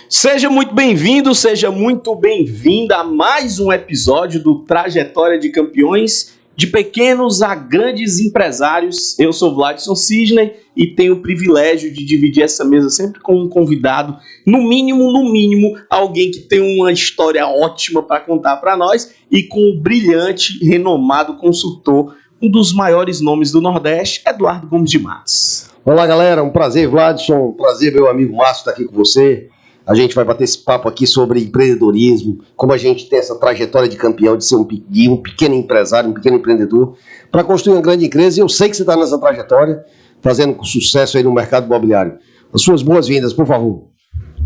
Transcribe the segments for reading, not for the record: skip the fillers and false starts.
Seja muito bem-vindo, seja muito bem-vinda a mais um episódio do Trajetória de Campeões, de pequenos a grandes empresários. Eu sou Vladson Sidney e tenho o privilégio de dividir essa mesa sempre com um convidado, no mínimo, alguém que tem uma história ótima para contar para nós e com o brilhante, renomado consultor, um dos maiores nomes do Nordeste, Eduardo Gomes de Matos. Olá, galera, um prazer, Vladson, um prazer, meu amigo Márcio, estar aqui com você. A gente vai bater esse papo aqui sobre empreendedorismo, como a gente tem essa trajetória de campeão, de ser um pequeno empresário, um pequeno empreendedor, para construir uma grande empresa. E eu sei que você está nessa trajetória, fazendo sucesso aí no mercado imobiliário. As suas boas-vindas, por favor.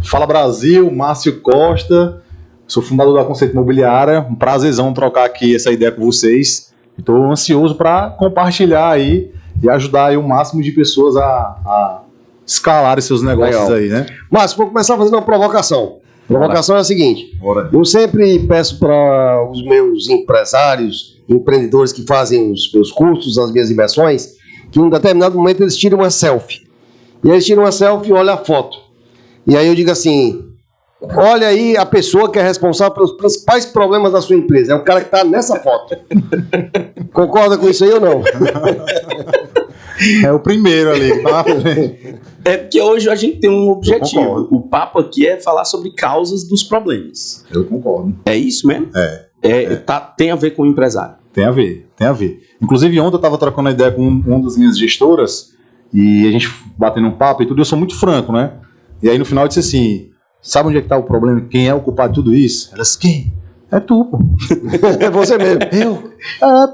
Fala Brasil, Márcio Costa, sou fundador da Conceito Imobiliária. Um prazerzão trocar aqui essa ideia com vocês. Estou ansioso para compartilhar aí e ajudar aí o máximo de pessoas a escalar seus negócios. Legal. Aí, né? Márcio, vou começar fazendo uma provocação. A provocação é a seguinte: eu sempre peço para os meus empresários, empreendedores que fazem os meus cursos, as minhas imersões, que em um determinado momento eles tiram uma selfie. E aí eles tiram uma selfie e olham a foto. E aí eu digo assim: olha aí a pessoa que é responsável pelos principais problemas da sua empresa. É o cara que está nessa foto. Concorda com isso aí ou não? É o primeiro ali. É porque hoje a gente tem um objetivo. O papo aqui é falar sobre causas dos problemas. Eu concordo. É isso mesmo? Tem a ver com o empresário. Tem a ver. Inclusive ontem eu estava trocando uma ideia com uma das minhas gestoras e a gente batendo um papo e tudo, eu sou muito franco, né? E aí no final eu disse assim: sabe onde é que está o problema? Quem é o culpado de tudo isso? Ela disse: quem? É tu, pô. É você mesmo. Eu?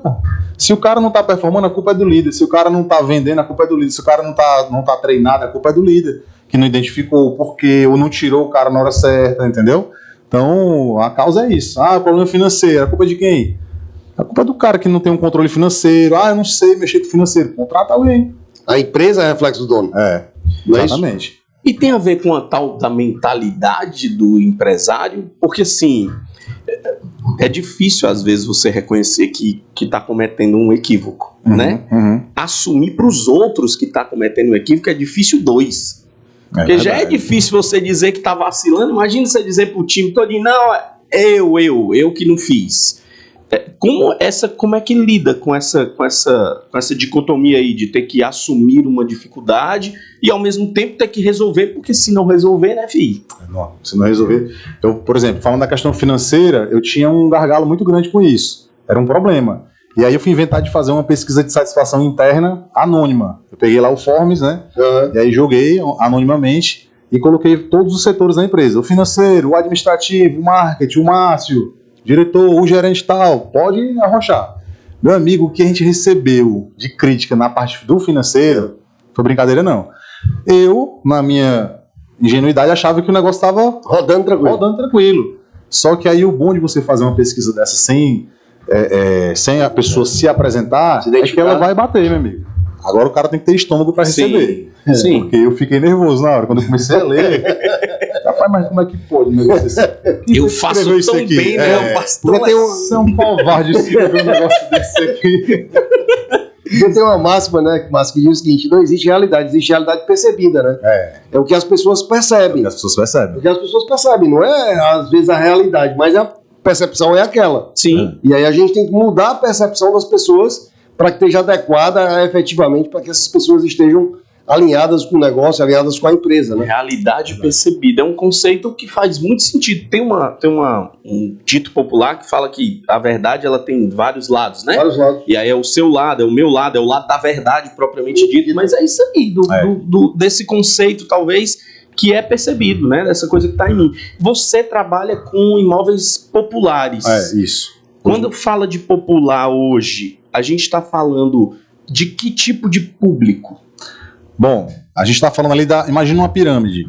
Pô. Se o cara não tá performando, a culpa é do líder. Se o cara não tá vendendo, a culpa é do líder. Se o cara não tá treinado, a culpa é do líder, que não identificou o porquê, ou não tirou o cara na hora certa, entendeu? Então, a causa é isso. Ah, problema financeiro, a culpa é de quem? A culpa é do cara que não tem um controle financeiro. Ah, eu não sei mexer com o financeiro. Contrata alguém. A empresa é reflexo do dono. Exatamente. E tem a ver com a tal da mentalidade do empresário, porque assim, é difícil às vezes você reconhecer que está cometendo um equívoco, né? Assumir para os outros que está cometendo um equívoco é difícil dois. Porque já é difícil você dizer que está vacilando. Imagina você dizer para o time todo: não, eu que não fiz. Como é que lida com essa dicotomia aí de ter que assumir uma dificuldade e ao mesmo tempo ter que resolver, porque se não resolver, né, filho? Não, se não resolver. Eu, por exemplo, falando da questão financeira, eu tinha um gargalo muito grande com isso. Era um problema. E aí eu fui inventar de fazer uma pesquisa de satisfação interna anônima. Eu peguei lá o Forms, né? E aí joguei anonimamente e coloquei todos os setores da empresa: o financeiro, o administrativo, o marketing, o Márcio, diretor, o gerente tal, pode arrochar. Meu amigo, o que a gente recebeu de crítica na parte do financeiro, foi brincadeira não. Eu, na minha ingenuidade, achava que o negócio estava rodando tranquilo. Só que aí o bom de você fazer uma pesquisa dessa sem a pessoa se apresentar, é que ela vai bater, meu amigo. Agora o cara tem que ter estômago para receber. Sim. Porque eu fiquei nervoso na hora, quando eu comecei a ler. Rapaz, mas como é que pode um negócio assim? Eu faço tão bem, né? Você é um covarde escrever um negócio desse aqui. Porque tem uma máxima, né, Márcio, que diz o seguinte: não existe realidade, existe realidade percebida, né? É o que as pessoas percebem. O que as pessoas percebem. O que as pessoas percebem, não é às vezes a realidade, mas a percepção é aquela. Sim. E aí a gente tem que mudar a percepção das pessoas para que esteja adequada efetivamente, para que essas pessoas estejam alinhadas com o negócio, alinhadas com a empresa, né? Realidade percebida é um conceito que faz muito sentido. Tem um dito popular que fala que a verdade ela tem vários lados, né? Vários lados. E aí é o seu lado, é o meu lado, é o lado da verdade propriamente dito. Mas é isso aí, desse conceito talvez que é percebido, né? Dessa coisa que está em mim. Você trabalha com imóveis populares. Isso. Quando fala de popular hoje, a gente está falando de que tipo de público? Bom, a gente está falando ali imagina uma pirâmide.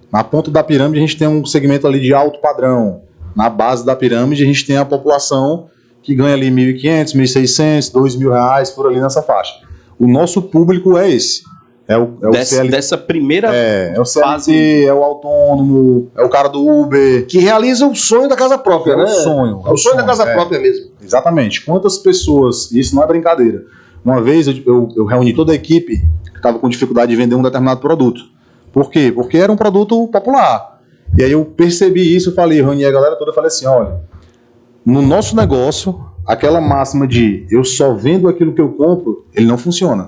Na ponta da pirâmide a gente tem um segmento ali de alto padrão. Na base da pirâmide a gente tem a população que ganha ali R$1.500, R$1.600, R$2.000, por ali nessa faixa. O nosso público é esse. Dessa primeira é o CLT, é o autônomo, é o cara do Uber. Que realiza o sonho da casa própria, né? É o sonho da casa própria mesmo. Exatamente. Quantas pessoas, isso não é brincadeira. Uma vez eu reuni toda a equipe que estava com dificuldade de vender um determinado produto. Por quê? Porque era um produto popular. E aí eu percebi isso, eu falei, reuni a galera toda, eu falei assim, olha, no nosso negócio, aquela máxima de eu só vendo aquilo que eu compro, ele não funciona.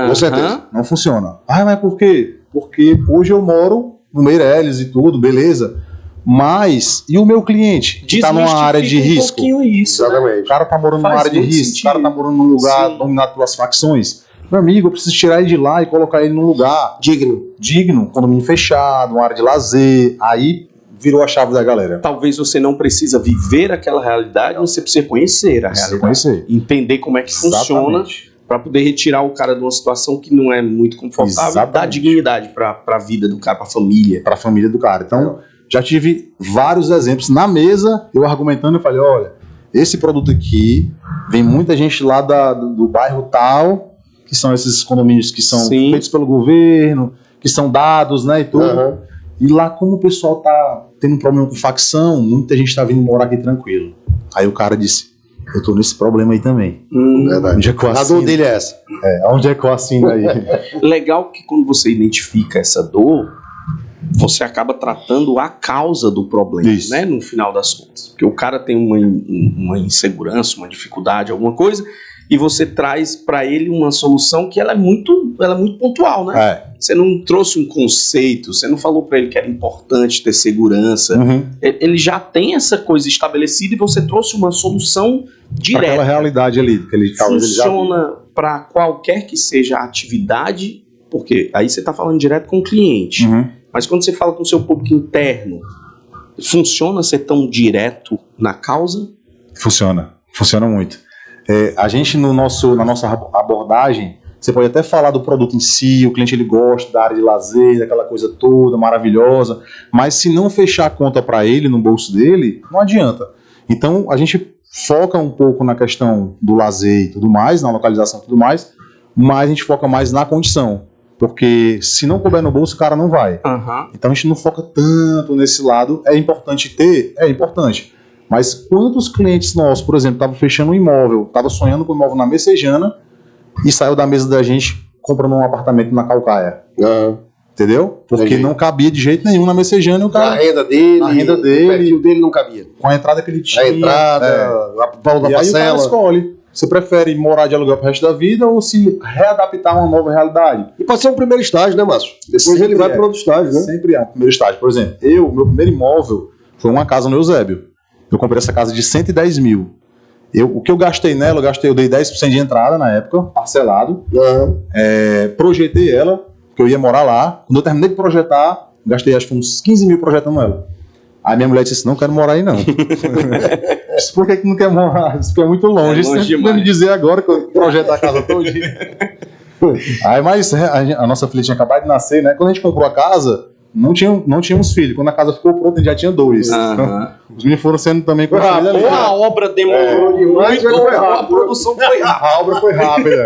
Com certeza. Não funciona. Ah, mas por quê? Porque hoje eu moro no Meireles e tudo, beleza. Mas, e o meu cliente que está numa área de risco? Isso, Exatamente. Né? O cara tá morando numa área de risco, o cara tá morando num lugar dominado pelas facções. Meu amigo, eu preciso tirar ele de lá e colocar ele num lugar digno, condomínio fechado, uma área de lazer. Aí virou a chave da galera. Talvez você não precisa viver aquela realidade, você precisa conhecer a realidade. Entender como é que funciona para poder retirar o cara de uma situação que não é muito confortável e dar dignidade para a vida do cara, para a família. Para a família do cara. Então, já tive vários exemplos na mesa, eu argumentando, eu falei, olha, esse produto aqui, vem muita gente lá do bairro tal, que são esses condomínios que são feitos pelo governo, que são dados, né, e tudo. E lá, como o pessoal tá tendo um problema com facção, muita gente tá vindo morar aqui tranquilo. Aí o cara disse, eu tô nesse problema aí também. Verdade. Onde é que eu assino? A dor dele é essa. Onde é que eu assino aí? Legal que quando você identifica essa dor, você acaba tratando a causa do problema, né, no final das contas. Porque o cara tem uma insegurança, uma dificuldade, alguma coisa, e você traz para ele uma solução que ela é muito pontual, né? Você não trouxe um conceito, você não falou para ele que era importante ter segurança. Ele já tem essa coisa estabelecida e você trouxe uma solução direta. Aquela realidade ali, que ele funciona para qualquer que seja a atividade, porque aí você está falando direto com o cliente. Mas quando você fala com o seu público interno, funciona ser tão direto na causa? Funciona muito. A gente, na nossa abordagem, você pode até falar do produto em si, o cliente ele gosta da área de lazer, daquela coisa toda maravilhosa, mas se não fechar a conta para ele, no bolso dele, não adianta. Então, a gente foca um pouco na questão do lazer e tudo mais, na localização e tudo mais, mas a gente foca mais na condição. Porque se não couber no bolso, o cara não vai. Então a gente não foca tanto nesse lado. É importante ter? É importante. Mas quantos clientes nossos, por exemplo, estavam fechando um imóvel, estavam sonhando com um imóvel na Messejana e saiu da mesa da gente comprando um apartamento na Calcaia? Entendeu? Porque não cabia de jeito nenhum na Messejana e o cara... Na renda dele, o perfil dele não cabia. Com a entrada que ele tinha. A entrada, a valor da e parcela. aí o cara escolhe. Você prefere morar de aluguel pro resto da vida ou se readaptar a uma nova realidade? E pode ser um primeiro estágio, né, Márcio? Depois Sempre ele vai para outro estágio, né? Sempre é um primeiro estágio. Por exemplo, meu primeiro imóvel foi uma casa no Eusébio. Eu comprei essa casa de 110 mil. O que eu gastei nela, eu dei 10% de entrada na época, parcelado. Projetei ela, porque eu ia morar lá. Quando eu terminei de projetar, gastei acho que uns 15 mil projetando ela. Aí minha mulher disse, não quero morar aí não. Disse, por que não quer morar? Isso é muito longe. Você tem me dizer agora que eu projeto a casa todinha. Aí, mas a nossa filha tinha acabado de nascer, né? Quando a gente comprou a casa, não tínhamos filho. Quando a casa ficou pronta, a gente já tinha 2. Então, os meninos foram sendo também construídos ali. A obra demorou demais, a produção foi rápida. A obra foi rápida.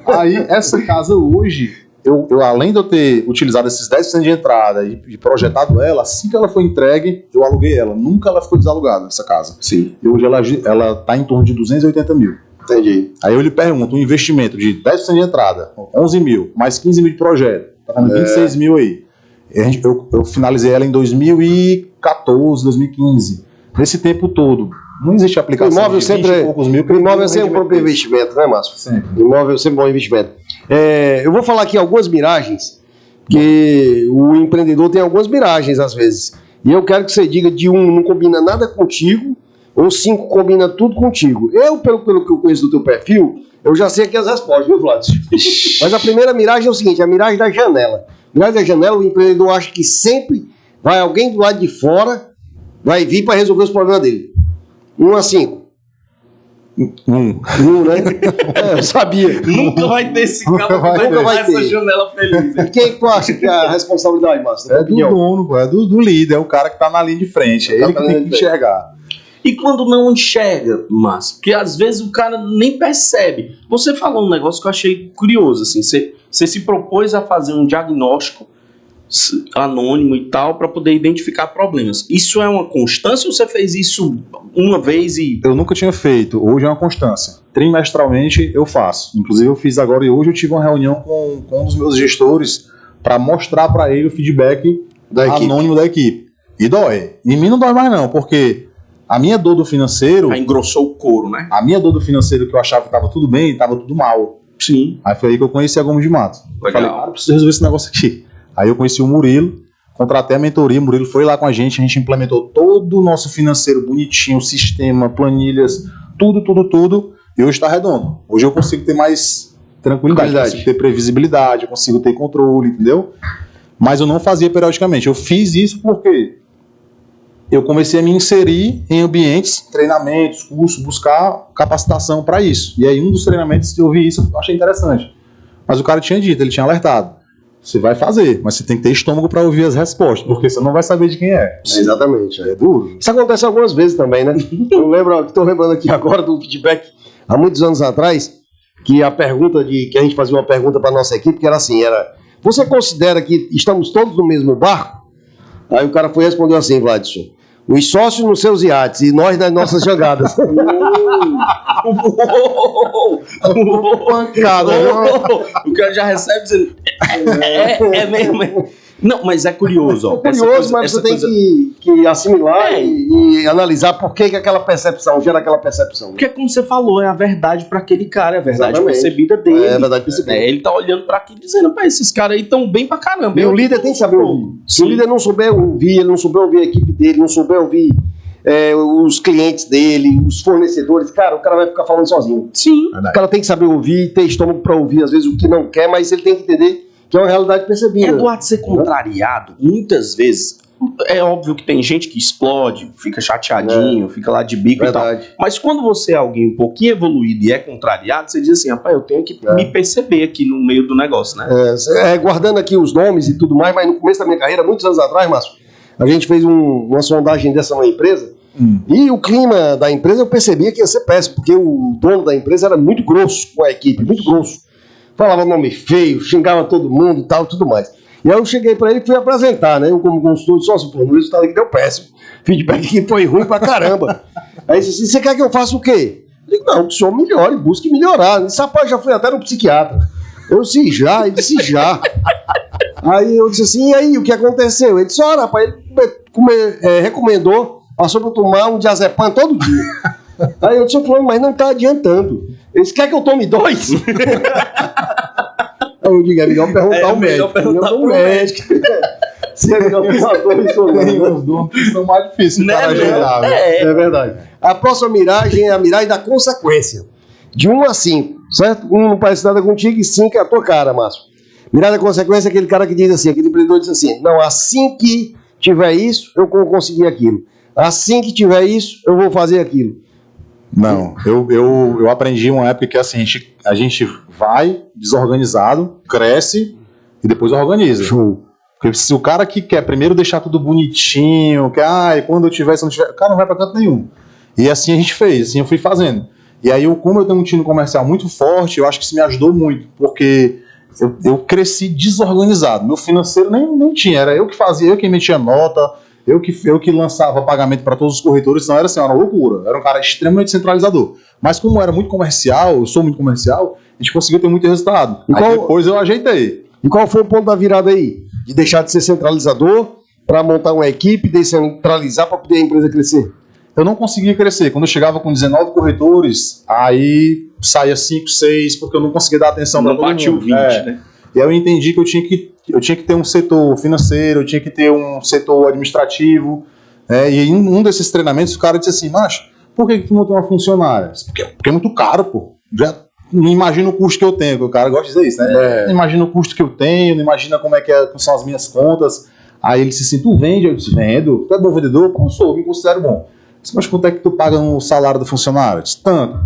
Aí, essa casa hoje... Eu, além de eu ter utilizado esses 10% de entrada e projetado ela, assim que ela foi entregue, eu aluguei ela. Nunca ela ficou desalugada, essa casa. Sim. E hoje ela está em torno de 280 mil. Entendi. Aí eu lhe pergunto, um investimento de 10% de entrada, 11 mil, mais 15 mil de projeto, tá falando 26 mil aí. Eu finalizei ela em 2014, 2015. Nesse tempo todo, não existe aplicação o imóvel de 20 e poucos mil. O imóvel é sempre um bom investimento, né, Márcio? Sempre. O imóvel é sempre um bom investimento. Eu vou falar aqui algumas miragens, que o empreendedor tem algumas miragens às vezes. E eu quero que você diga de 1 não combina nada contigo, ou 5 combina tudo contigo. Pelo que eu conheço do teu perfil, eu já sei aqui as respostas, viu, Vlad? Mas a primeira miragem é o seguinte, a miragem da janela. A miragem da janela, o empreendedor acha que sempre vai alguém do lado de fora, vai vir para resolver os problemas dele. 1 a 5. 1, né? Eu sabia. Nunca vai ter esse cara nunca vai ter essa janela feliz. E quem tu acha que é a responsabilidade, Márcio? É do dono, é do líder, é o cara que tá na linha de frente. É ele que tem que enxergar. E quando não enxerga, Márcio, porque às vezes o cara nem percebe. Você falou um negócio que eu achei curioso, assim, você se propôs a fazer um diagnóstico anônimo e tal, para poder identificar problemas. Isso é uma constância ou você fez isso uma vez e... Eu nunca tinha feito, hoje é uma constância. Trimestralmente eu faço. Inclusive eu fiz agora e hoje eu tive uma reunião com um dos meus gestores para mostrar para ele o feedback anônimo da equipe. E dói. Em mim não dói mais não, porque a minha dor do financeiro... Aí engrossou o couro, né? A minha dor do financeiro que eu achava que tava tudo bem, tava tudo mal. Sim. Aí foi aí que eu conheci a Gomes de Mato. Eu falei, cara, eu preciso resolver esse negócio aqui. Aí eu conheci o Murilo, contratei a mentoria, o Murilo foi lá com a gente implementou todo o nosso financeiro bonitinho, sistema, planilhas, tudo. E hoje tá redondo. Hoje eu consigo ter mais tranquilidade, eu consigo ter previsibilidade, eu consigo ter controle, entendeu? Mas eu não fazia periodicamente. Eu fiz isso porque eu comecei a me inserir em ambientes, treinamentos, cursos, buscar capacitação para isso. E aí um dos treinamentos eu vi isso, eu achei interessante. Mas o cara tinha dito, ele tinha alertado. Você vai fazer, mas você tem que ter estômago para ouvir as respostas, porque você não vai saber de quem é. Exatamente. É duro. Isso acontece algumas vezes também, né? Estou lembrando aqui agora do feedback, há muitos anos atrás, que a gente fazia uma pergunta para nossa equipe, que era assim, você considera que estamos todos no mesmo barco? Aí o cara foi e respondeu assim, Vladson, os sócios nos seus iates e nós nas nossas jogadas. Pancada. O cara já recebe dizendo, é mesmo. Não, mas é curioso. É curioso, mas você tem que assimilar e analisar por que aquela percepção gera aquela percepção. Porque, como você falou, é a verdade para aquele cara, é a verdade percebida dele. É a verdade percebida. Ele tá olhando para aqui dizendo, pá, esses caras aí estão bem pra caramba. E o líder tem que saber ouvir. Se o líder não souber ouvir, ele não souber ouvir a equipe dele, não souber ouvir os clientes dele, os fornecedores, cara, o cara vai ficar falando sozinho. Sim. O cara tem que saber ouvir, ter estômago para ouvir, às vezes, o que não quer, mas ele tem que entender que é uma realidade percebida. Eduardo, ser contrariado, muitas vezes, é óbvio que tem gente que explode, fica chateadinho, fica lá de bico e tal. Mas quando você é alguém um pouquinho evoluído e é contrariado, você diz assim, rapaz, eu tenho que me perceber aqui no meio do negócio, né? Guardando aqui os nomes e tudo mais, mas no começo da minha carreira, muitos anos atrás, Márcio, a gente fez uma sondagem dessa numa empresa, e o clima da empresa eu percebia que ia ser péssimo, porque o dono da empresa era muito grosso com a equipe, muito grosso. Falava nome feio, xingava todo mundo e tal, tudo mais. E aí eu cheguei pra ele e fui apresentar, né? Eu como consultor disse, nossa, o resultado aqui deu péssimo. Feedback aqui foi ruim pra caramba. Aí ele disse, você quer que eu faça o quê? Eu digo, não, que o senhor melhore, busque melhorar. Ele disse, rapaz, já fui até no psiquiatra. Eu disse, já. Ele disse, já. Aí eu disse assim, e aí, o que aconteceu? Ele disse, olha, rapaz, ele recomendou, passou pra tomar um diazepam todo dia. Aí eu disse, mas não tá adiantando. Ele disse, quer que eu tome 2? Eu digo, é melhor perguntar ao médico. Perguntar ao médico. Se é melhor tomar 2 ou não. Os dois são mais difíceis para ajudar. É verdade. A próxima miragem é a miragem da consequência. De 1 a 5, certo? 1 não parece nada contigo e 5 é a tua cara, Márcio. Miragem da consequência é aquele cara que diz assim, aquele empreendedor diz assim, não, assim que tiver isso, eu vou conseguir aquilo. Assim que tiver isso, eu vou fazer aquilo. Não, eu aprendi uma época que assim, a gente vai desorganizado, cresce e depois organiza. Show. Porque se o cara que quer primeiro deixar tudo bonitinho, quando eu tiver, se não tiver, o cara não vai pra canto nenhum. E assim a gente fez, assim eu fui fazendo. E aí, como eu tenho um time comercial muito forte, eu acho que isso me ajudou muito, porque eu cresci desorganizado. Meu financeiro nem tinha, era eu que fazia, eu que emitia nota, eu que lançava pagamento para todos os corretores, senão era assim, era uma loucura. Era um cara extremamente centralizador. Mas como era muito comercial, eu sou muito comercial, a gente conseguiu ter muito resultado. Depois eu ajeitei. E qual foi o ponto da virada aí? De deixar de ser centralizador para montar uma equipe, descentralizar para poder a empresa crescer? Eu não conseguia crescer. Quando eu chegava com 19 corretores, aí saía 5, 6, porque eu não conseguia dar atenção para todo mundo. Não batia o 20, né? E aí eu entendi que eu tinha que ter um setor financeiro, eu tinha que ter um setor administrativo. E em um desses treinamentos, o cara disse assim, macho, por que tu não tem uma funcionária? Porque é muito caro, pô. Já não imagina o custo que eu tenho, o cara gosta de dizer isso, né? Não imagina o custo que eu tenho, não imagina como são as minhas contas. Aí ele disse assim, tu vende? Eu disse, vendo. Tu é bom vendedor? Pô, eu sou, me considero bom. Eu disse, mas quanto é que tu paga no salário do funcionário? Eu disse, tanto.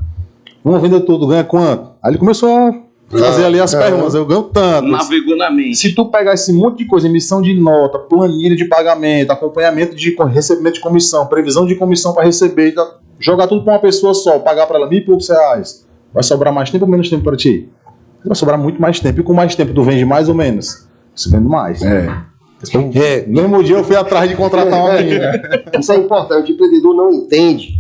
Um vendedor todo ganha quanto? Aí ele começou a fazer ali as perguntas, eu ganho tanto. Navegou na mente. Se tu pegar esse monte de coisa, emissão de nota, planilha de pagamento, acompanhamento de recebimento de comissão, previsão de comissão para receber, jogar tudo para uma pessoa só, pagar para ela R$1.000 e poucos, vai sobrar mais tempo ou menos tempo para ti? Vai sobrar muito mais tempo. E com mais tempo tu vende mais ou menos? Você vende mais. No mesmo dia eu fui atrás de contratar uma menina. Isso é importante. O empreendedor não entende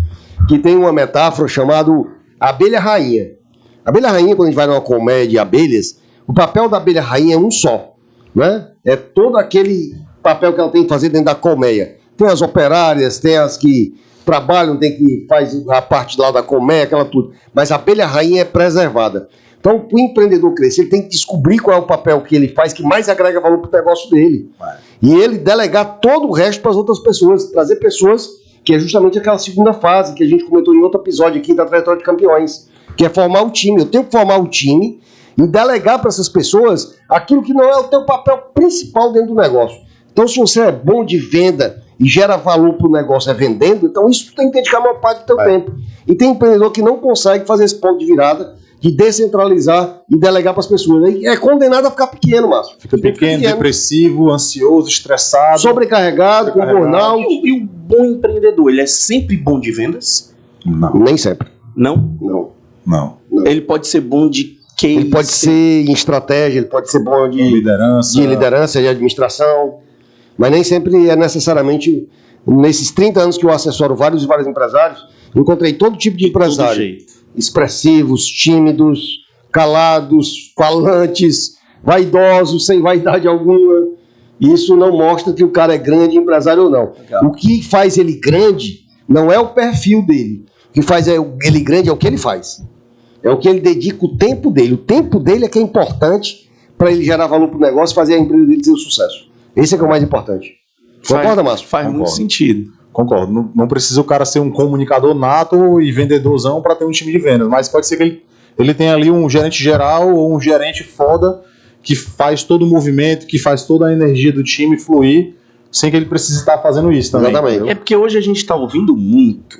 que tem uma metáfora chamada abelha rainha. A abelha rainha, quando a gente vai numa colmeia de abelhas, o papel da abelha rainha é um só, né? É todo aquele papel que ela tem que fazer dentro da colmeia. Tem as operárias, tem as que trabalham, tem que faz a parte lá da colmeia, aquela tudo. Mas a abelha rainha é preservada. Então, o empreendedor crescer, ele tem que descobrir qual é o papel que ele faz que mais agrega valor para o negócio dele. E ele delegar todo o resto para as outras pessoas, trazer pessoas, que é justamente aquela segunda fase que a gente comentou em outro episódio aqui da Trajetória de Campeões, que é formar o time. Eu tenho que formar o time e delegar para essas pessoas aquilo que não é o teu papel principal dentro do negócio. Então, se você é bom de venda e gera valor para o negócio vendendo, então isso tu tem que dedicar a maior parte do teu tempo. E tem empreendedor que não consegue fazer esse ponto de virada, de descentralizar e delegar para as pessoas. Aí é condenado a ficar pequeno, Márcio. Fica pequeno, depressivo, ansioso, estressado. Sobrecarregado, com burnout. E o bom empreendedor, ele é sempre bom de vendas? Não. Nem sempre. Não? Não. Ele pode ser bom de case. Ele pode ser em estratégia, ele pode ser bom de liderança, de administração, mas nem sempre é necessariamente. Nesses 30 anos que eu assessoro vários empresários, encontrei todo tipo de empresário. Expressivos, tímidos, calados, falantes, vaidosos, sem vaidade alguma. Isso não mostra que o cara é grande empresário ou não. Legal. O que faz ele grande não é o perfil dele. O que faz ele grande é o que ele faz. É o que ele dedica o tempo dele. O tempo dele é que é importante para ele gerar valor para o negócio e fazer a empresa dele ter o sucesso. Esse é que é o mais importante. Concorda, Márcio? Faz muito sentido. Concordo. Não precisa o cara ser um comunicador nato e vendedorzão para ter um time de vendas, mas pode ser que ele tenha ali um gerente geral ou um gerente foda que faz todo o movimento, que faz toda a energia do time fluir, sem que ele precise estar fazendo isso também. Exatamente. É porque hoje a gente está ouvindo muito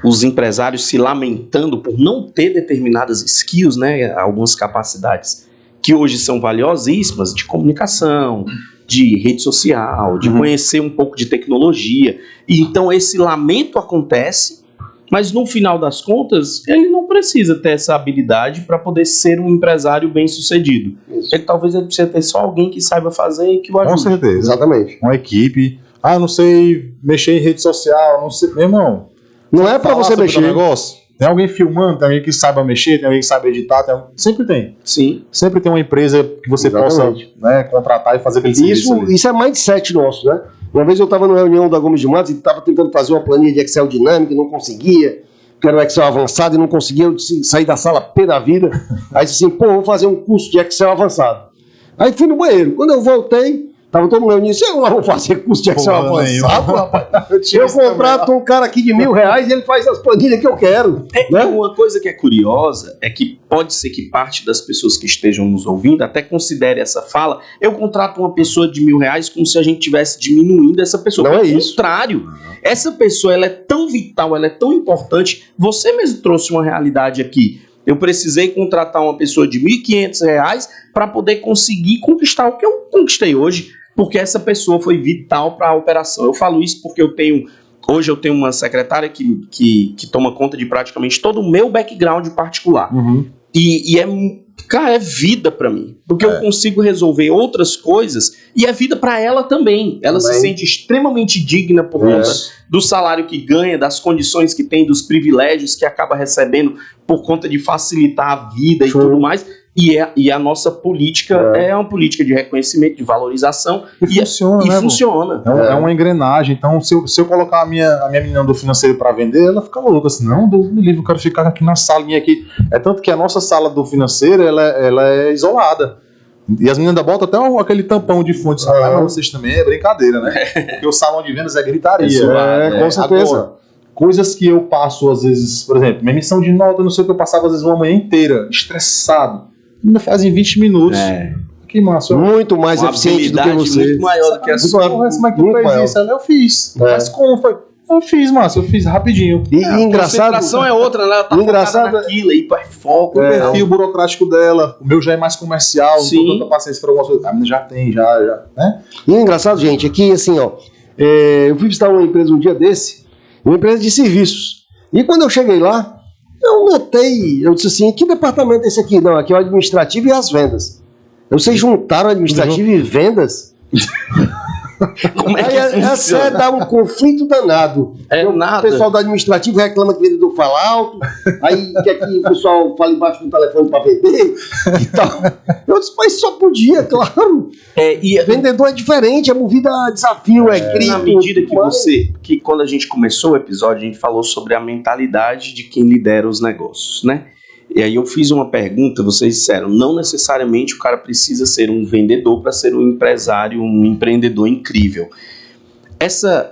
os empresários se lamentando por não ter determinadas skills, né, algumas capacidades que hoje são valiosíssimas, de comunicação, de rede social, de conhecer um pouco de tecnologia. E então esse lamento acontece, mas no final das contas, ele não precisa ter essa habilidade para poder ser um empresário bem-sucedido. Ele talvez ele precise ter só alguém que saiba fazer e que o ajude. Com certeza. Exatamente. Uma equipe. Ah, não sei mexer em rede social, não sei. Meu irmão, não é para você mexer. Negócio. Tem alguém filmando, tem alguém que saiba mexer, tem alguém que saiba editar, sempre tem. Sim. Sempre tem uma empresa que você possa, né, contratar e fazer aquele serviço. Isso é mindset nosso, né? Uma vez eu estava numa reunião da Gomes de Matos e estava tentando fazer uma planilha de Excel dinâmica e não conseguia, que era um Excel avançado e não conseguia, eu sair da sala pé da vida. Aí disse assim, vou fazer um curso de Excel avançado. Aí fui no banheiro. Quando eu voltei, tava todo mundo reunido, eu não vou fazer curso de Excel avançado, rapaz. Eu contrato um cara aqui de R$1.000 e ele faz as planilhas que eu quero. Né? Uma coisa que é curiosa é que pode ser que parte das pessoas que estejam nos ouvindo até considere essa fala, eu contrato uma pessoa de R$1.000 como se a gente estivesse diminuindo essa pessoa. Não é isso. isso. Ao contrário, essa pessoa ela é tão vital, ela é tão importante. Você mesmo trouxe uma realidade aqui. Eu precisei contratar uma pessoa de R$1.500 para poder conseguir conquistar o que eu conquistei hoje. Porque essa pessoa foi vital para a operação. Eu falo isso porque hoje eu tenho uma secretária que toma conta de praticamente todo o meu background particular. E é vida para mim. Porque eu consigo resolver outras coisas e é vida para ela também. Ela se sente extremamente digna por conta do salário que ganha, das condições que tem, dos privilégios que acaba recebendo por conta de facilitar a vida e tudo mais. E a nossa política é uma política de reconhecimento, de valorização. Funciona. É uma engrenagem. Então, se eu colocar a minha menina do financeiro para vender, ela fica louca. Assim, não, Deus me livre, eu quero ficar aqui na salinha aqui. É tanto que a nossa sala do financeiro, ela é isolada. E as meninas botam até aquele tampão de fonte. Mas vocês também é brincadeira, né? Porque o salão de vendas é gritaria. Com certeza. Agora, coisas que eu passo, às vezes, por exemplo, minha emissão de nota, não sei o que, eu passava às vezes uma manhã inteira, estressado. Ainda faz em 20 minutos. Que massa. Muito mais eficiente do que você. Muito maior do que a sua. Mas como é que tu fez isso? Eu fiz. Mas como foi? Eu fiz, Márcio. Eu fiz rapidinho. E engraçado. A concentração é outra, né? Ela tá engraçado naquilo, hiperfoco. O perfil burocrático dela. O meu já é mais comercial. Sim. Não tô tanta paciência para algumas coisas. A menina já tem, já. Né? E engraçado, gente, é que assim, ó. Eu fui visitar uma empresa um dia desse. Uma empresa de serviços. E quando eu cheguei lá, eu notei, eu disse assim, que departamento é esse aqui? Não, aqui é o administrativo e as vendas. Vocês juntaram administrativo e vendas? Como é que essa é dar um conflito danado. Nada. O pessoal do administrativo reclama que o vendedor fala alto, aí quer que o pessoal fale embaixo do telefone para vender e tal. Eu disse, mas só podia, claro. Vendedor é diferente, é movido a desafio, é grito. Na medida que quando a gente começou o episódio, a gente falou sobre a mentalidade de quem lidera os negócios, né? E aí eu fiz uma pergunta, vocês disseram, não necessariamente o cara precisa ser um vendedor para ser um empresário, um empreendedor incrível.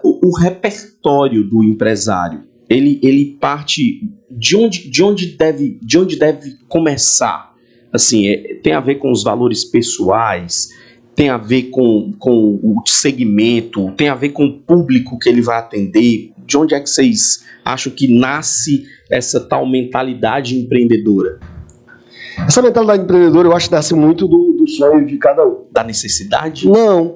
O repertório do empresário, ele parte de onde deve começar? Assim, tem a ver com os valores pessoais, tem a ver com o segmento, tem a ver com o público que ele vai atender. De onde é que vocês acham que nasce essa tal mentalidade empreendedora? Essa mentalidade empreendedora eu acho que nasce muito do sonho de cada um. Da necessidade? Não.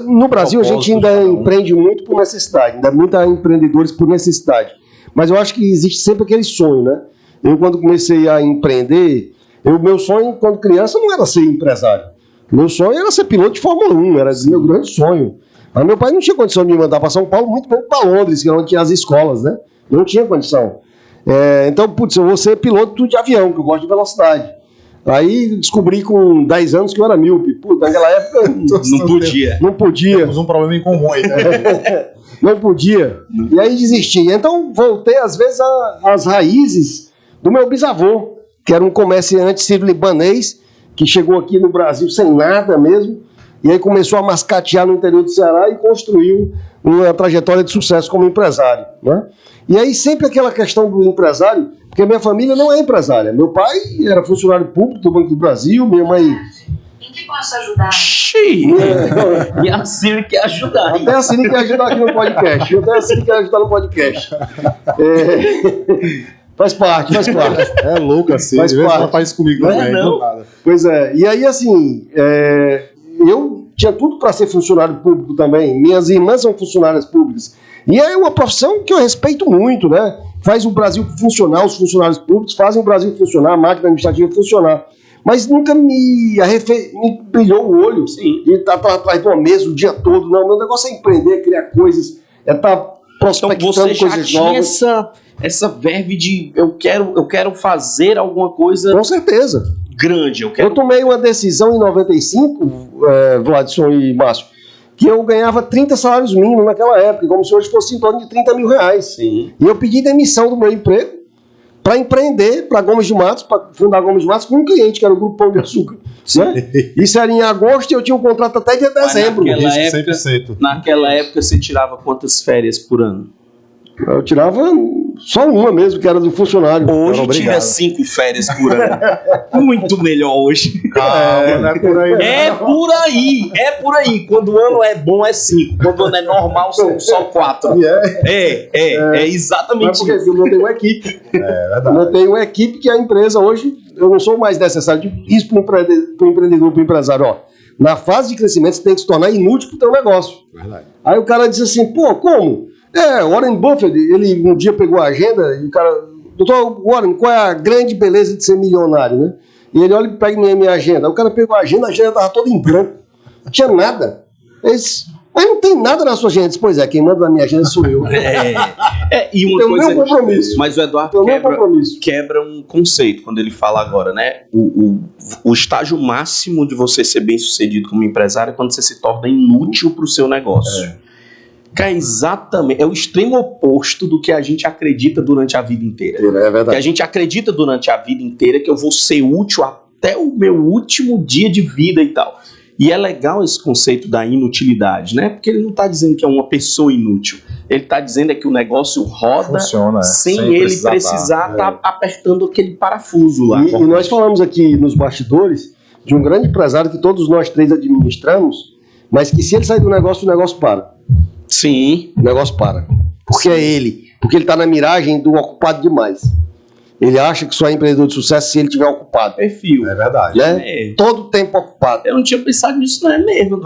No Brasil a gente ainda empreende muito por necessidade, ainda muita empreendedores por necessidade. Mas eu acho que existe sempre aquele sonho, né? Eu quando comecei a empreender, meu sonho quando criança não era ser empresário. Meu sonho era ser piloto de Fórmula 1, era meu grande sonho. Mas meu pai não tinha condição de me mandar para São Paulo, muito menos para Londres, que é onde tinha as escolas, né? Não tinha condição. Então, putz, eu vou ser piloto de avião, que eu gosto de velocidade. Aí descobri com 10 anos que eu era míope. Putz, naquela época não podia. Temos um problema em comum aí, né? Não podia. E aí desisti. Então voltei, às vezes, às raízes do meu bisavô, que era um comerciante sírio-libanês, que chegou aqui no Brasil sem nada mesmo, e aí começou a mascatear no interior do Ceará e construiu uma trajetória de sucesso como empresário, né? E aí sempre aquela questão do empresário, porque minha família não é empresária. Meu pai era funcionário público do Banco do Brasil, minha mãe... Em que posso ajudar? E a Siri quer ajudar. Até a Siri quer ajudar aqui no podcast. Até a Siri quer ajudar no podcast. Faz parte. É louco assim, às vezes ela faz isso comigo também. Não. Pois é, e aí assim, eu tinha tudo para ser funcionário público também, minhas irmãs são funcionárias públicas, e é uma profissão que eu respeito muito, né? Faz o Brasil funcionar, os funcionários públicos fazem o Brasil funcionar, a máquina administrativa funcionar, mas nunca me brilhou o olho, sim, de estar atrás de uma mesa o dia todo. Não, meu negócio é empreender, é criar coisas, é estar prospectando então você já coisas tinha novas. Essa verve de eu quero fazer alguma coisa Com certeza. grande. Eu tomei uma decisão em 95, Vladson e Márcio, que eu ganhava 30 salários mínimos naquela época, como se hoje fosse em torno de 30 mil reais. Sim. E eu pedi demissão do meu emprego para empreender para Gomes de Matos, para fundar Gomes de Matos com um cliente, que era o Grupo Pão de Açúcar. Né? Isso era em agosto e eu tinha um contrato até de dezembro. Naquela época você tirava quantas férias por ano? Eu tirava só uma mesmo, que era do funcionário. Hoje tira 5 férias por ano. Muito melhor hoje. Não é por aí. É por aí. Quando o ano é bom é 5. Quando o ano é normal são só 4. É exatamente isso. Porque eu montei uma equipe. É verdade. Montei uma equipe que a empresa hoje, eu não sou mais necessário. Isso para o empreendedor, para o empresário. Ó, na fase de crescimento você tem que se tornar inútil para o teu negócio. Verdade. Aí o cara diz assim, pô, como? Warren Buffett, ele um dia pegou a agenda e o cara, doutor Warren, qual é a grande beleza de ser milionário, né? E ele olha e pega minha agenda. Aí o cara pegou a agenda estava toda em branco. Não tinha nada. Ele disse, mas não tem nada na sua agenda. Disse, pois é, quem manda na minha agenda sou eu. E uma coisa, meu compromisso. Mas o Eduardo quebra um conceito quando ele fala agora, né? O estágio máximo de você ser bem sucedido como empresário é quando você se torna inútil para o seu negócio. Que é exatamente, é o extremo oposto do que a gente acredita durante a vida inteira. É verdade. Que a gente acredita durante a vida inteira que eu vou ser útil até o meu último dia de vida e tal. E é legal esse conceito da inutilidade, né? Porque ele não está dizendo que é uma pessoa inútil. Ele está dizendo que o negócio roda sem ele precisar estar apertando aquele parafuso lá. E nós falamos aqui nos bastidores de um grande empresário que todos nós três administramos, mas que se ele sair do negócio, o negócio para. Sim. O negócio para. Porque é ele. Porque ele está na miragem do ocupado demais. Ele acha que só é empreendedor de sucesso se ele estiver ocupado. Perfil. É verdade. Né? Todo o tempo ocupado. Eu não tinha pensado nisso, não é mesmo.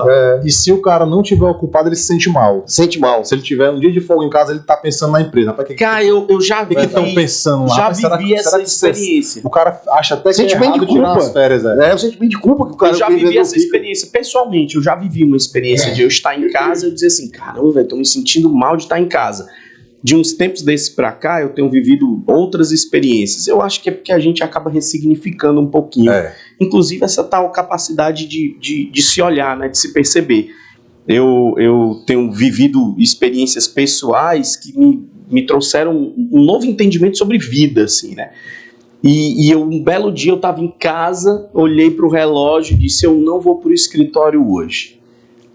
E se o cara não tiver ocupado, ele se sente mal. Sente mal. Se ele tiver um dia de folga em casa, ele tá pensando na empresa. Cara, eu já vi. O que estão pensando lá? Já Mas será vivi essa que experiência. O cara acha até que é Sentimento errado de tirar culpa. as férias. É o sentimento de culpa que o cara Eu já vivi empreendedor essa fica. experiência pessoalmente. Eu já vivi uma experiência de eu estar em casa e eu dizer assim, caramba, velho, tô me sentindo mal de estar em casa. De uns tempos desses pra cá, eu tenho vivido outras experiências. Eu acho que é porque a gente acaba ressignificando um pouquinho. Inclusive essa tal capacidade de se olhar, né, de se perceber. Eu tenho vivido experiências pessoais que me trouxeram um novo entendimento sobre vida, assim, né? E um belo dia eu estava em casa, olhei para o relógio e disse, eu não vou para o escritório hoje.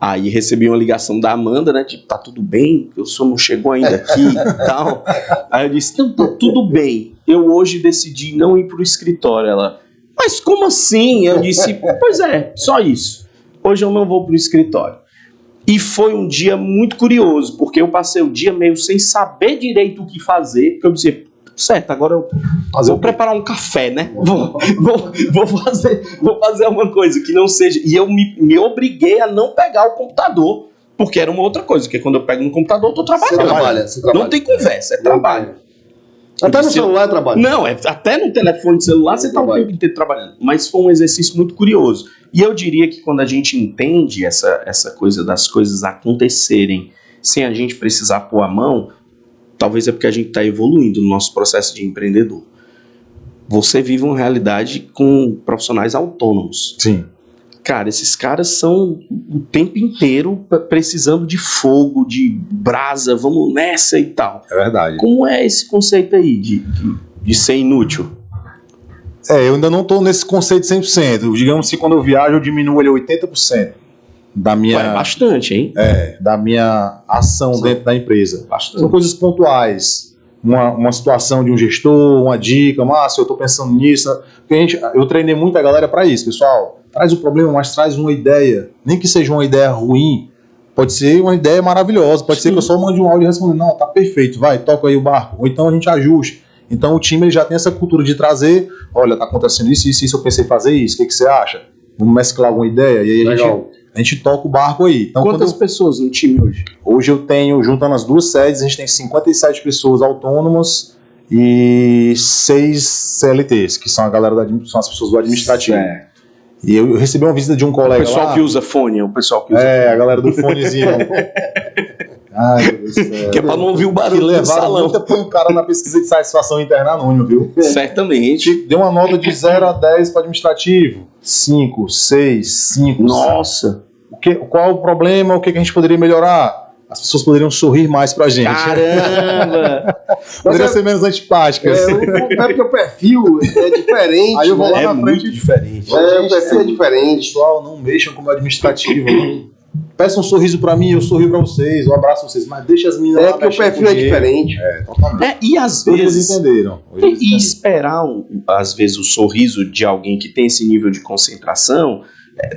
Aí recebi uma ligação da Amanda, né? Tipo, tá tudo bem? O senhor não chegou ainda aqui e tal. Aí eu disse, não, tá tudo bem. Eu hoje decidi não ir pro escritório. Ela, mas como assim? Eu disse, pois é, só isso. Hoje eu não vou pro escritório. E foi um dia muito curioso, porque eu passei o dia meio sem saber direito o que fazer, porque eu dizia, certo, agora eu vou preparar um café, né? Vou fazer alguma coisa que não seja... E eu me obriguei a não pegar o computador, porque era uma outra coisa, porque quando eu pego no computador, eu tô trabalhando. Você trabalha. Não tem conversa, é trabalho. Até no celular é trabalho. Não, até no telefone celular você tá o tempo inteiro trabalhando. Mas foi um exercício muito curioso. E eu diria que quando a gente entende essa coisa das coisas acontecerem sem a gente precisar pôr a mão, talvez é porque a gente está evoluindo no nosso processo de empreendedor. Você vive uma realidade com profissionais autônomos. Sim. Cara, esses caras são o tempo inteiro precisando de fogo, de brasa, vamos nessa e tal. É verdade. Como é esse conceito aí de ser inútil? Eu ainda não estou nesse conceito 100%. Digamos que quando eu viajo, eu diminuo ele 80% da minha... É bastante, hein? Da minha ação dentro da empresa. Bastante. São coisas pontuais. Uma situação de um gestor, uma dica, Márcio, eu estou pensando nisso. Porque eu treinei muita galera para isso, pessoal. Traz o problema, mas traz uma ideia. Nem que seja uma ideia ruim, pode ser uma ideia maravilhosa. Pode ser que eu só mande um áudio e responda, não, tá perfeito, vai, toca aí o barco. Ou então a gente ajuste. Então o time ele já tem essa cultura de trazer, olha, tá acontecendo isso, eu pensei em fazer isso, o que você acha? Vamos mesclar alguma ideia? E aí a gente toca o barco aí. Então, quantas pessoas no time hoje? Hoje eu tenho, juntando as duas sedes, a gente tem 57 pessoas autônomas e 6 CLTs, que são a galera são as pessoas do administrativo. E eu recebi uma visita de um colega lá. O pessoal que usa fone, o pessoal que usa fone. A galera do fonezinho. Ai, meu Deus do céu. Que é pra não ouvir o barulho que do salão. Muita põe um cara na pesquisa de satisfação interna anônima, viu? Certamente. Deu uma nota de 0 a 10 para administrativo. 5, 6, 5. Nossa. Qual o problema? O que a gente poderia melhorar? As pessoas poderiam sorrir mais pra gente. Caramba! Poderia ser menos antipáticas. É porque o perfil é diferente. Aí eu vou lá na frente. Muito diferente. O perfil é diferente. Pessoal, não mexam com o meu administrativo. Peçam um sorriso pra mim, eu sorrio pra vocês, eu abraço vocês, mas deixa as meninas lá. É porque o perfil é diferente. Totalmente. E às Eles vezes... entenderam. E esperar, às vezes, o sorriso de alguém que tem esse nível de concentração,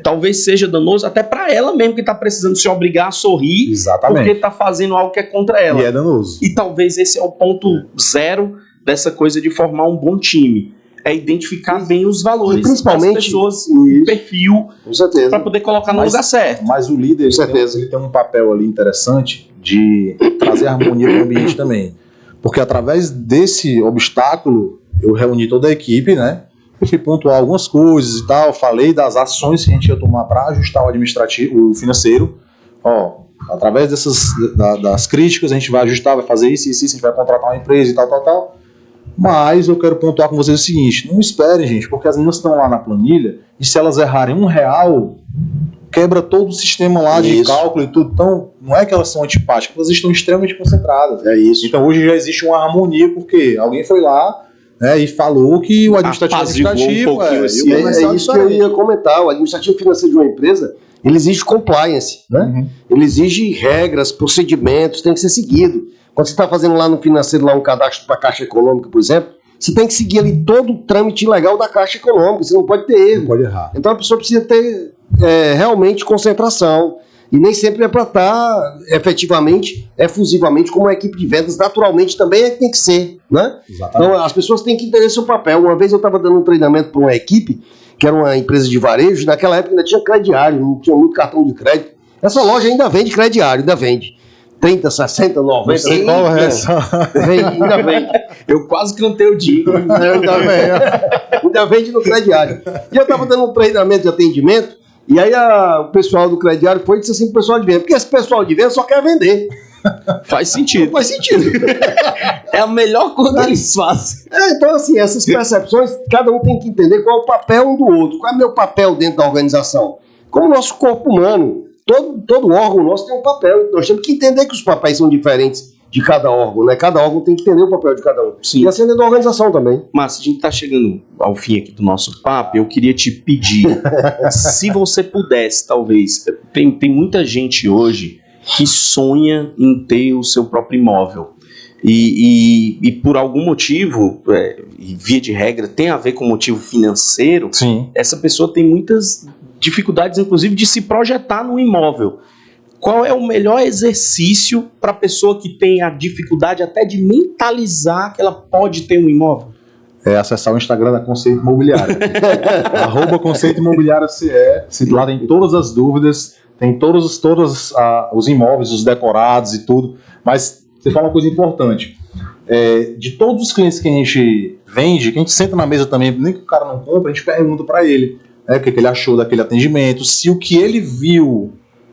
talvez seja danoso até pra ela mesmo, que tá precisando se obrigar a sorrir. Exatamente. Porque tá fazendo algo que é contra ela. E é danoso. E talvez esse é o ponto zero dessa coisa de formar um bom time. É identificar bem os valores E principalmente das pessoas, o perfil, Com certeza. para poder colocar no lugar certo. Mas o líder ele tem um papel ali interessante de trazer harmonia para o ambiente também. Porque através desse obstáculo, eu reuni toda a equipe, né? Eu fui pontuar algumas coisas e tal, falei das ações que a gente ia tomar para ajustar o administrativo, o financeiro. Através das críticas, a gente vai ajustar, vai fazer isso, a gente vai contratar uma empresa e tal. Mas eu quero pontuar com vocês o seguinte, não esperem, gente, porque as meninas estão lá na planilha e se elas errarem R$1, quebra todo o sistema lá de cálculo e tudo. Então, não é que elas são antipáticas, elas estão extremamente concentradas. É isso. Então, hoje já existe uma harmonia, porque alguém foi lá, né, e falou que o administrativo é isso que eu ia comentar. O administrativo financeiro de uma empresa, ele exige compliance, né? Ele exige regras, procedimentos, tem que ser seguido. Quando você está fazendo lá no financeiro um cadastro para a Caixa Econômica, por exemplo, você tem que seguir ali todo o trâmite legal da Caixa Econômica, você não pode ter erro. Não pode errar. Então a pessoa precisa ter realmente concentração. E nem sempre é para estar efetivamente, efusivamente, como a equipe de vendas, naturalmente também tem que ser, né? Exatamente. Então as pessoas têm que entender seu papel. Uma vez eu estava dando um treinamento para uma equipe, que era uma empresa de varejo, naquela época ainda tinha crediário, não tinha muito cartão de crédito. Essa loja ainda vende crediário, ainda vende. 30, 60, 90. Não sei qual é essa. Ainda vende. Eu quase cantei o digo. Ainda vende no crediário. E eu estava dando um treinamento de atendimento, e aí o pessoal do crediário foi e disse assim pro pessoal de venda, porque esse pessoal de venda só quer vender. Faz sentido. Não faz sentido. É a melhor coisa que eles fazem. Então, assim, essas percepções, cada um tem que entender qual é o papel um do outro. Qual é o meu papel dentro da organização? Como o nosso corpo humano, todo órgão nosso tem um papel. Nós temos que entender que os papéis são diferentes de cada órgão, né? Cada órgão tem que entender o papel de cada um. Sim. E assim dentro da organização também. Mas a gente está chegando ao fim aqui do nosso papo. Eu queria te pedir, se você pudesse, talvez, tem muita gente hoje que sonha em ter o seu próprio imóvel. E por algum motivo, e via de regra, tem a ver com motivo financeiro. Sim. Essa pessoa tem muitas dificuldades, inclusive, de se projetar no imóvel. Qual é o melhor exercício para a pessoa que tem a dificuldade até de mentalizar que ela pode ter um imóvel? É acessar o Instagram da Conceito Imobiliário. @Conceito Imobiliário CE. Lá tem todas as dúvidas, tem todos os imóveis, os decorados e tudo. Mas você fala uma coisa importante. De todos os clientes que a gente vende, que a gente senta na mesa também, nem que o cara não compra, a gente pergunta para ele o que ele achou daquele atendimento, se o que ele viu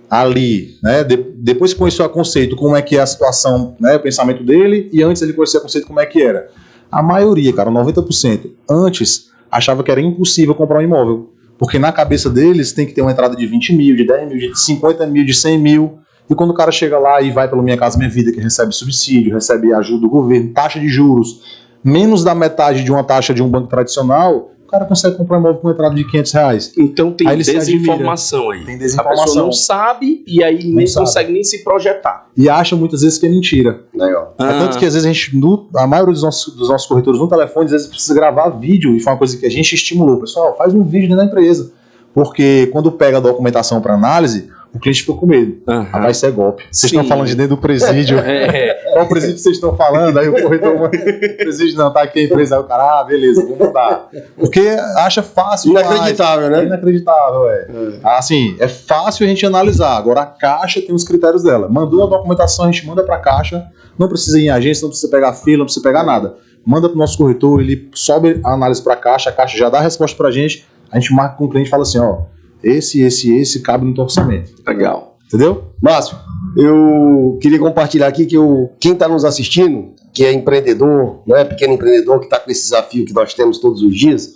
ali, né, depois que conheceu a Conceito, como é que é a situação, né, o pensamento dele, e antes ele conhecer a Conceito, como é que era. A maioria, cara, 90%, antes achava que era impossível comprar um imóvel, porque na cabeça deles tem que ter uma entrada de 20 mil, de 10 mil, de 50 mil, de 100 mil, e quando o cara chega lá e vai pelo Minha Casa Minha Vida, que recebe subsídio, recebe ajuda do governo, taxa de juros, menos da metade de uma taxa de um banco tradicional, o cara consegue comprar um imóvel com uma entrada de R$500. Então tem Aí ele se desinformação aí. Tem A desinformação. pessoa não sabe e aí nem consegue nem se projetar. E acha muitas vezes que é mentira. Legal. É tanto que às vezes a gente, a maioria dos nossos corretores no telefone, às vezes precisa gravar vídeo, e foi uma coisa que a gente estimulou. Pessoal, faz um vídeo dentro da empresa. Porque quando pega a documentação para análise, o cliente fica com medo. Vai ser golpe. Vocês estão falando de dentro do presídio. Qual presídio vocês estão falando? Aí o corretor, o presídio não, tá aqui a empresa. Aí o cara, beleza, vou mudar. Porque acha fácil. Inacreditável, né? É inacreditável, Assim, é fácil a gente analisar. Agora a Caixa tem os critérios dela. Mandou a documentação, a gente manda para a Caixa. Não precisa ir em agência, não precisa pegar fila, não precisa pegar nada. Manda para o nosso corretor, ele sobe a análise para a Caixa já dá a resposta para a gente marca com o cliente e fala assim, ó, esse cabe no teu orçamento. Legal. Entendeu? Márcio, eu queria compartilhar aqui que quem está nos assistindo, que é empreendedor, né, pequeno empreendedor que está com esse desafio que nós temos todos os dias,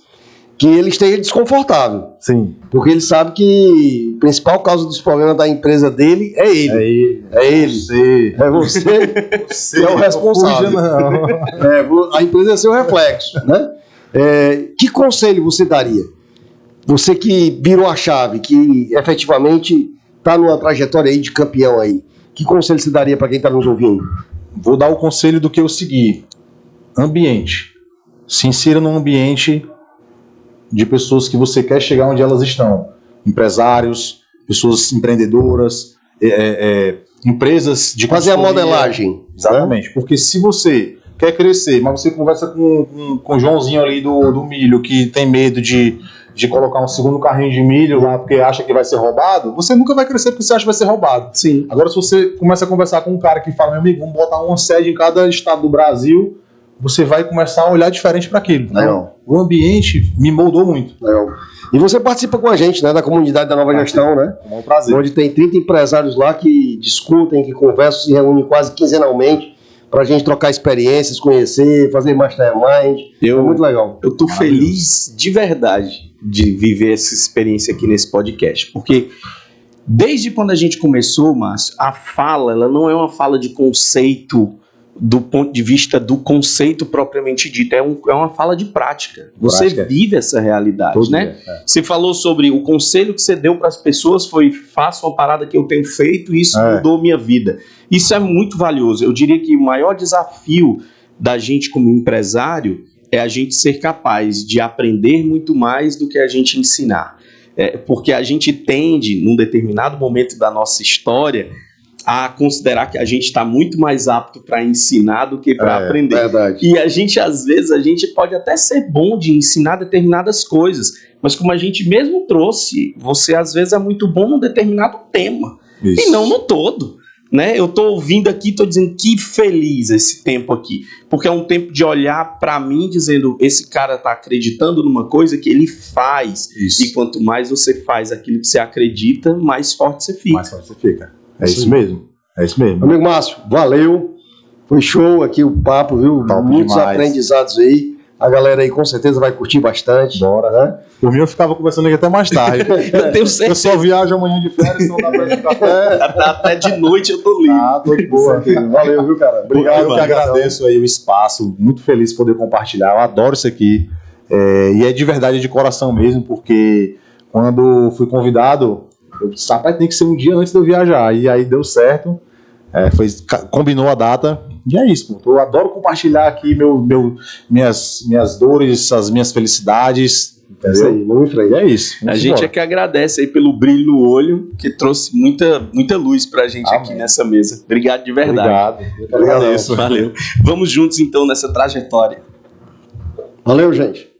que ele esteja desconfortável. Sim. Porque ele sabe que a principal causa dos problemas da empresa dele é ele. É ele. Você. É você que é o responsável. Não. A empresa é seu reflexo, né? Que conselho você daria? Você que virou a chave, que efetivamente está numa trajetória aí de campeão aí. Que conselho você daria para quem está nos ouvindo? Vou dar o conselho do que eu segui. Ambiente. Se insira num ambiente de pessoas que você quer chegar onde elas estão. Empresários, pessoas empreendedoras, empresas de fazer a modelagem. Exatamente. Né? Porque se você quer crescer, mas você conversa com o Joãozinho ali do milho, que tem medo de colocar um segundo carrinho de milho lá porque acha que vai ser roubado, você nunca vai crescer porque você acha que vai ser roubado. Sim. Agora, se você começa a conversar com um cara que fala, meu amigo, vamos botar uma sede em cada estado do Brasil, você vai começar a olhar diferente para aquilo. Então, o ambiente me moldou muito. Legal. E você participa com a gente, né, da comunidade da Nova Gestão, né? É um prazer. Onde tem 30 empresários lá que discutem, que conversam, se reúnem quase quinzenalmente para a gente trocar experiências, conhecer, fazer mastermind. É muito legal. Eu tô feliz de verdade de viver essa experiência aqui nesse podcast, porque desde quando a gente começou, Márcio, a fala, ela não é uma fala de conceito do ponto de vista do conceito propriamente dito, é uma fala de prática. Você vive essa realidade, né? Você falou sobre o conselho que você deu para as pessoas foi: faça uma parada que eu tenho feito e isso mudou minha vida. Isso é muito valioso. Eu diria que o maior desafio da gente como empresário é a gente ser capaz de aprender muito mais do que a gente ensinar. Porque a gente tende, num determinado momento da nossa história, a considerar que a gente está muito mais apto para ensinar do que para aprender. Verdade. E a gente, às vezes, pode até ser bom de ensinar determinadas coisas, mas como a gente mesmo trouxe, você às vezes é muito bom num determinado tema, e não no todo. Né? Eu estou ouvindo aqui, estou dizendo que feliz esse tempo aqui, porque é um tempo de olhar para mim dizendo, esse cara está acreditando numa coisa que ele faz, e quanto mais você faz aquilo que você acredita, mais forte você fica. Mais forte você fica. É isso mesmo. É isso mesmo. Amigo Márcio, valeu. Foi show aqui o papo, viu? Top Muitos demais. aprendizados aí. A galera aí com certeza vai curtir bastante. Bora, né? Por mim eu ficava conversando aqui até mais tarde. Eu tenho certeza. Eu só viajo amanhã de férias, então dá pra ficar Até de noite eu tô livre. tô de boa. Valeu, viu, cara? Obrigado. Eu que agradeço aí o espaço, muito feliz de poder compartilhar, eu adoro isso aqui, e é de verdade, de coração mesmo, porque quando fui convidado, eu disse, rapaz, tem que ser um dia antes de eu viajar, e aí deu certo, combinou a data, e é isso, pô. Eu adoro compartilhar aqui minhas dores, as minhas felicidades, É isso aí, vamos em frente. é isso. A gente é que agradece aí pelo brilho no olho, que trouxe muita luz pra gente aqui nessa mesa. Obrigado de verdade. Obrigado. Valeu. Vamos juntos então nessa trajetória. Valeu, gente.